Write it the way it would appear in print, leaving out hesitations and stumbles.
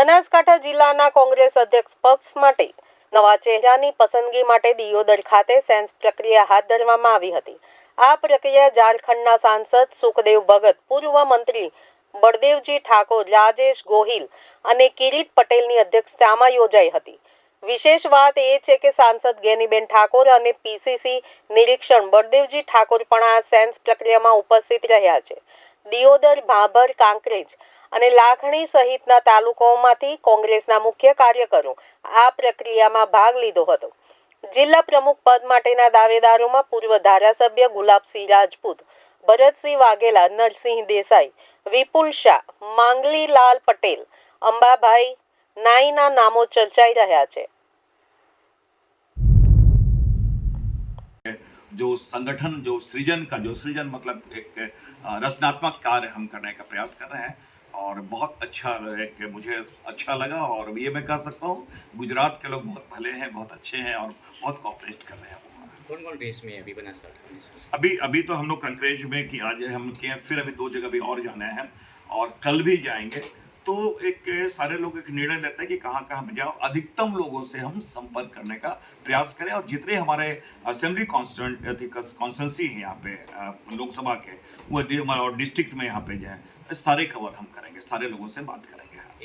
બનાસકાંઠા જિલ્લાના કોંગ્રેસ અધ્યક્ષ પક્ષ માટે નવા ચહેરાની પસંદગી માટે દિયોદર ખાતે સેન્સ પ્રક્રિયા હાથ ધરવામાં આવી હતી। આ પ્રક્રિયા ઝારખંડના સાંસદ સુખદેવ ભગત, પૂર્વ મંત્રી બળદેવજી ઠાકોર, રાજેશ ગોહિલ અને કિરીટ પટેલની અધ્યક્ષતામાં યોજાઈ હતી। વિશેષ વાત એ છે કે સાંસદ ગેનીબેન ઠાકોર અને પીસીસી નિરીક્ષણ બળદેવજી ઠાકોર પણ આ સેન્સ પ્રક્રિયામાં ઉપસ્થિત રહ્યા છે। દિયોદર, ભાભર, કાંકરેજ અને લાખણી સહિતના તાલુકાઓમાંથી કોંગ્રેસના મુખ્ય કાર્યકરો આ પ્રક્રિયામાં ભાગ લીધો હતો। જિલ્લા પ્રમુખ પદ માટેના દાવેદારોમાં પૂર્વ ધારાસભ્ય ગુલાબસિંહ રાજપૂત, ભરતસિંહ વાઘેલા, નરસિંહ દેસાઈ, વિપુલ શાહ, માંગલીલાલ પટેલ, અંબાભાઈ નાઈના નામો ચર્ચાઈ રહ્યા છે। जो संगठन, जो सृजन मतलब एक रचनात्मक कार्य हम करने का प्रयास कर रहे हैं और बहुत अच्छा एक मुझे अच्छा लगा। और ये मैं कह सकता हूँ गुजरात के लोग बहुत भले हैं, बहुत अच्छे हैं और बहुत कोऑपरेट कर रहे हैं। कौन कौन रेस में है अभी बनासकांठा में? अभी तो हम लोग कंकरेज में कि आज हम किए, फिर अभी 2 जगह भी और जाना है और कल भी जाएंगे। तो एक सारे लोग एक निर्णय लेते हैं कि कहाँ कहाँ जाओ, अधिकतम लोगों से हम संपर्क करने का प्रयास करें और जितने हमारे असेंबली कॉन्स्टिट्यूंसी है यहाँ पे लोकसभा के, वो और डिस्ट्रिक्ट में यहाँ पे जाए, सारे कवर हम करेंगे, सारे लोगों से बात करेंगे।